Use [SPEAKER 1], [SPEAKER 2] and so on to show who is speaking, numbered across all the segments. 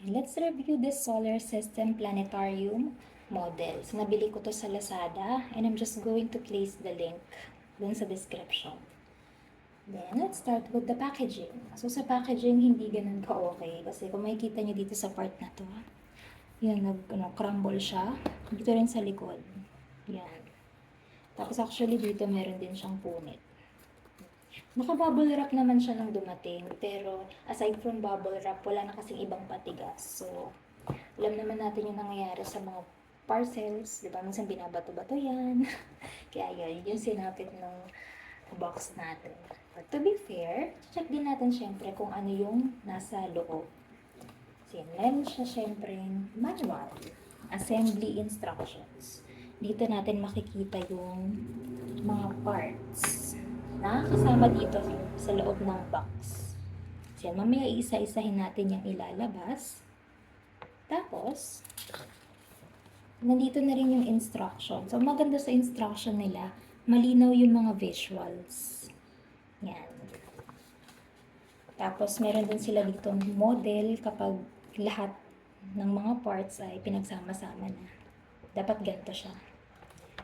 [SPEAKER 1] Let's review this solar system planetarium model. So, nabili ko to sa Lazada and I'm just going to place the link dun sa description. Then, let's start with the packaging. So, sa packaging, hindi ganun ka-okay. Kasi kung makikita nyo dito sa part na to, yan, crumble siya. Dito rin sa likod. Yan. Tapos actually dito meron din siyang punit. Naka-bubble wrap naman siya nung dumating, pero aside from bubble wrap, wala na kasing ibang patigas. So, alam naman natin yung nangyayari sa mga parcels, di ba? Minsan binabato-bato yan. Kaya yun, yung sinapit ng box natin. But to be fair, check din natin syempre kung ano yung nasa loob. So, meron siya syempre manual, assembly instructions. Dito natin makikita yung mga parts na kasama dito sa loob ng box. So, mamaya isa-isahin natin yung ilalabas. Tapos, nandito na rin yung instruction. So, maganda sa instruction nila, malinaw yung mga visuals. Yan. Tapos, meron din sila ditong model kapag lahat ng mga parts ay pinagsama-sama na. Dapat ganito siya.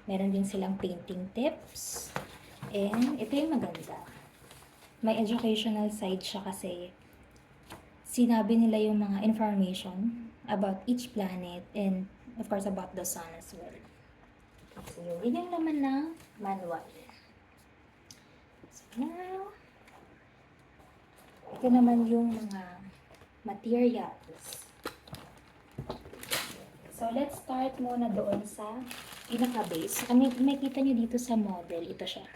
[SPEAKER 1] Meron din silang painting tips. And ito yung maganda. May educational side siya kasi sinabi nila yung mga information about each planet and of course about the sun as well. So yun yung laman ng manual. So now, ito naman yung mga materials. So let's start muna doon sa pinaka-base. May kita nyo dito sa model, ito siya.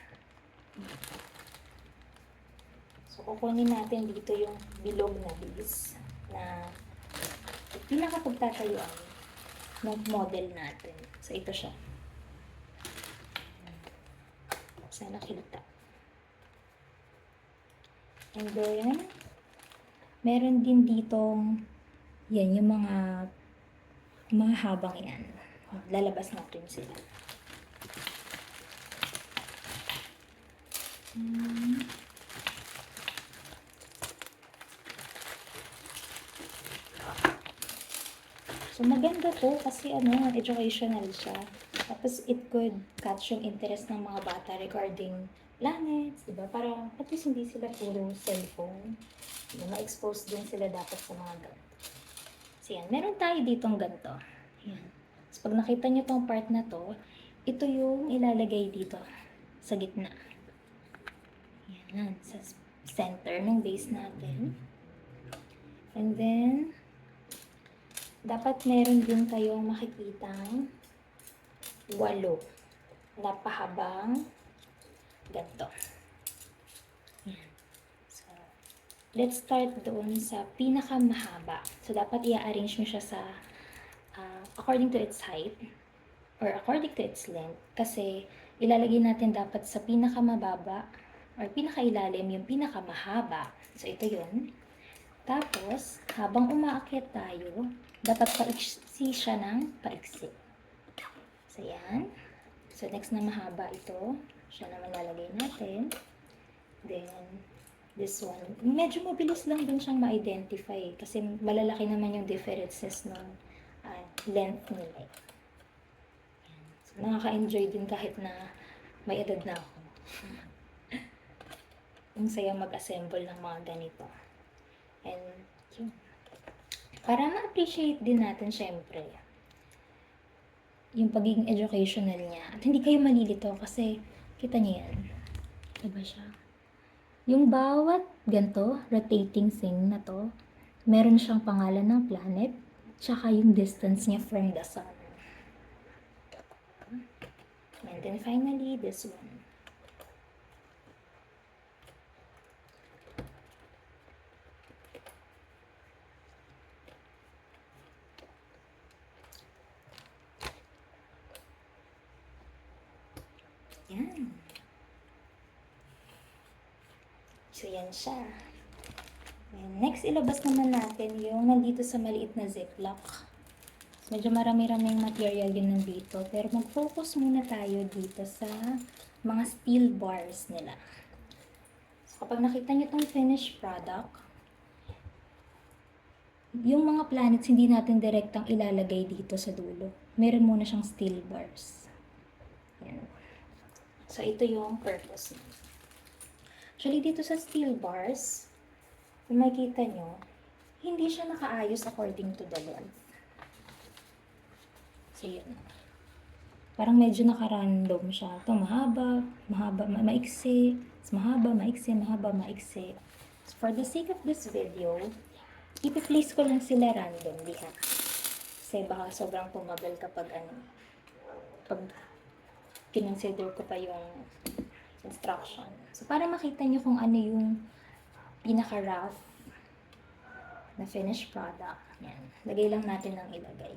[SPEAKER 1] So, kukunin natin dito yung bilog na base na pinakapagtatayuan ng model natin. So, ito siya. Sana nakita. And then, meron din ditong, yan, yung mga habang yan. Lalabas natin sila. So, maganda to kasi educational siya. Tapos, it could catch yung interest ng mga bata regarding planets, diba? Para at least hindi sila puro cellphone. Diba? Ma-expose din sila dapat sa mga ganito. So, yan. Meron tayo ditong ganito. Yan. So, pag nakita nyo tong part na to, ito yung ilalagay dito sa gitna. Yan. Sa center ng base natin. And then, dapat meron din kayong makikitang 8 na pahabang ganito. Yan. So, let's start doon sa pinakamahaba. So, dapat i-arrange mo siya sa according to its height or according to its length. Kasi, ilalagay natin dapat sa pinakamababa or pinakailalim yung pinakamahaba. So, ito yun. Tapos, habang umaakyat tayo, dapat paiksi siya ng paiksi. So, yan. So, next na mahaba ito. Siya naman lalagay natin. Then, this one. Medyo mabilis lang din siyang ma-identify kasi malalaki naman yung differences ng length nila. So, nakaka-enjoy din kahit na may edad na ako. Ang saya mag-assemble ng mga ganito. And, yun. Para ma-appreciate din natin, syempre, yung pagiging educational niya. At hindi kayo malilito kasi, kita niyo yan. Diba siya? Yung bawat ganito, rotating thing na to, meron siyang pangalan ng planet, tsaka yung distance niya from the sun. And then finally, this one. Yan. So, yan siya. And next, ilabas naman natin yung nandito sa maliit na ziplock. Medyo marami-raming material yun nandito. Pero mag-focus muna tayo dito sa mga steel bars nila. So, kapag nakita nyo itong finished product, yung mga planets hindi natin direktang ilalagay dito sa dulo. Meron muna siyang steel bars. Yan. So, ito yung purpose niya. Actually, dito sa steel bars, kung makikita nyo, hindi siya nakaayos according to the length. So, yun. Parang medyo naka-random siya. Ito mahaba, maiksi, mahaba, maiksi. So, for the sake of this video, ipi-place ko lang sila randomly ha. Kasi baka sobrang tumagal kapag pag kinonsider ko pa yung instruction. So, para makita nyo kung ano yung pinaka-rough na finished product. Yan. Lagay lang natin ng ilagay.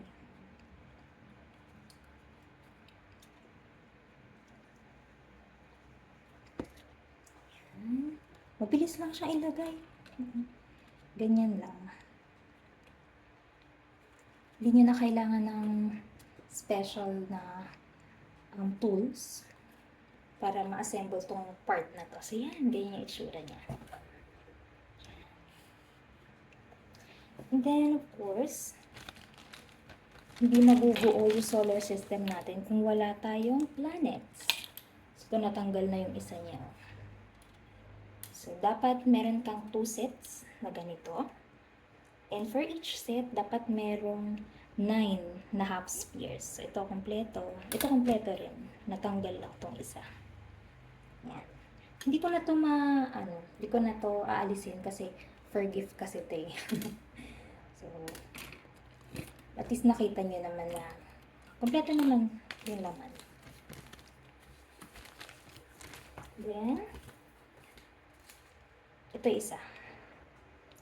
[SPEAKER 1] Yan. Mabilis lang siya ilagay. Ganyan lang. Hindi nyo na kailangan ng special na tools para ma-assemble tong part na to. So, yan. Ganyan yung itsura niya. And then, of course, hindi mabubuo yung solar system natin kung wala tayong planets. So, natanggal na yung isa niya. So, dapat meron kang 2 sets na ganito. And for each set, dapat merong 9 na half spheres. So, ito kompleto. Ito kompleto rin. Natanggal lang tong isa. Yan. Hindi ko na to hindi ko na to aalisin kasi for gift kasi ito eh. So, at least nakita nyo naman na kompleto naman yung laman. Then, ito isa.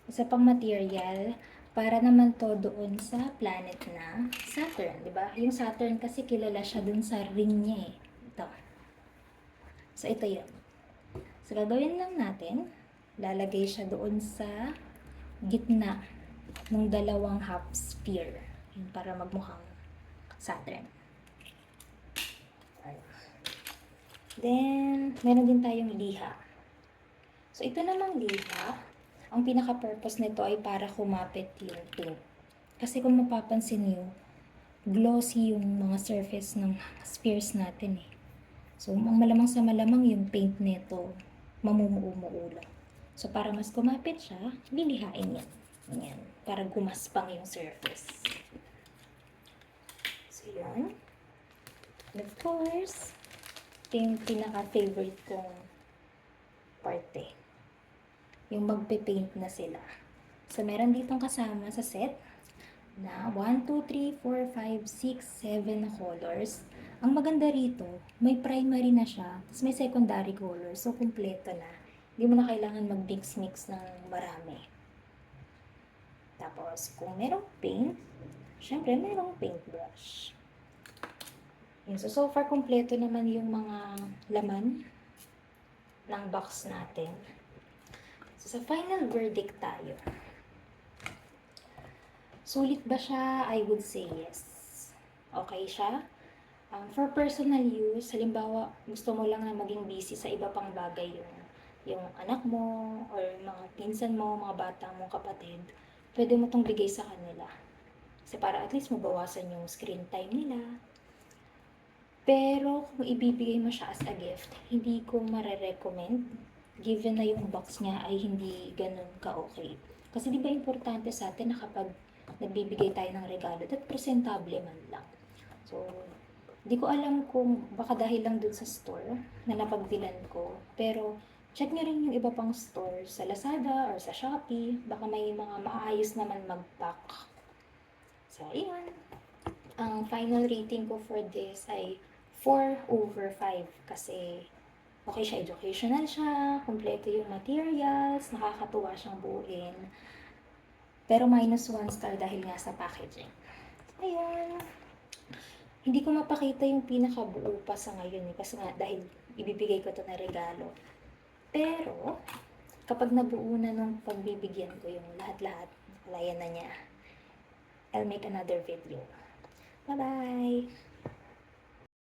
[SPEAKER 1] Isa pang material para naman to doon sa planet na Saturn, di ba? Yung Saturn kasi kilala siya doon sa ring niya eh. Ito. So, ito yun. So, gagawin lang natin, lalagay siya doon sa gitna ng dalawang half sphere. Yun, para magmukhang Saturn. Then, meron din tayong liha. So, ito namang liha, ang pinaka-purpose nito ay para kumapit yung paint. Kasi kung mapapansin niyo, glossy yung mga surface ng spheres natin eh. So, ang malamang sa malamang yung paint nito, mamumuo-muo lang. So, para mas kumapit siya, lilihain yan. Yan. Para gumaspang yung surface. So, yan. And of course, ito yung pinaka-favorite kong parte. Yung magpe-paint na sila. So, meron ditong kasama sa set na 1, 2, 3, 4, 5, 6, 7 na colors. Ang maganda rito, may primary na siya, tapos may secondary color. So, kumpleto na. Hindi mo na kailangan mag-mix-mix ng marami. Tapos, kung merong paint, syempre, merong paintbrush. Yun. So far, kumpleto naman yung mga laman ng box natin. So, sa final verdict tayo. Sulit ba siya? I would say yes. Okay siya? For personal use, halimbawa, gusto mo lang na maging busy sa iba pang bagay yung anak mo, or mga pinsan mo, mga bata mong kapatid, pwede mo itong bigay sa kanila. Kasi para at least mabawasan yung screen time nila. Pero kung ibibigay mo siya as a gift, hindi ko mare-recommend given na yung box niya ay hindi ganun ka-okay. Kasi di ba importante sa atin na kapag nagbibigay tayo ng regalo, that presentable man lang. So, di ko alam kung baka dahil lang dun sa store na napagbilan ko. Pero, check nyo rin yung iba pang store sa Lazada or sa Shopee. Baka may mga maayos naman mag-pack. So, yun. Ang final rating ko for this ay 4/5 kasi okay siya, educational siya, kompleto yung materials, nakakatuwa siyang buuin. Pero -1 star dahil nga sa packaging. Ayun. Hindi ko mapakita yung pinakabuo pa sa ngayon kasi nga dahil ibibigay ko to na regalo. Pero, kapag nabuo na nung pagbibigyan ko yung lahat-lahat, kalayan na niya, I'll make another video. Bye-bye!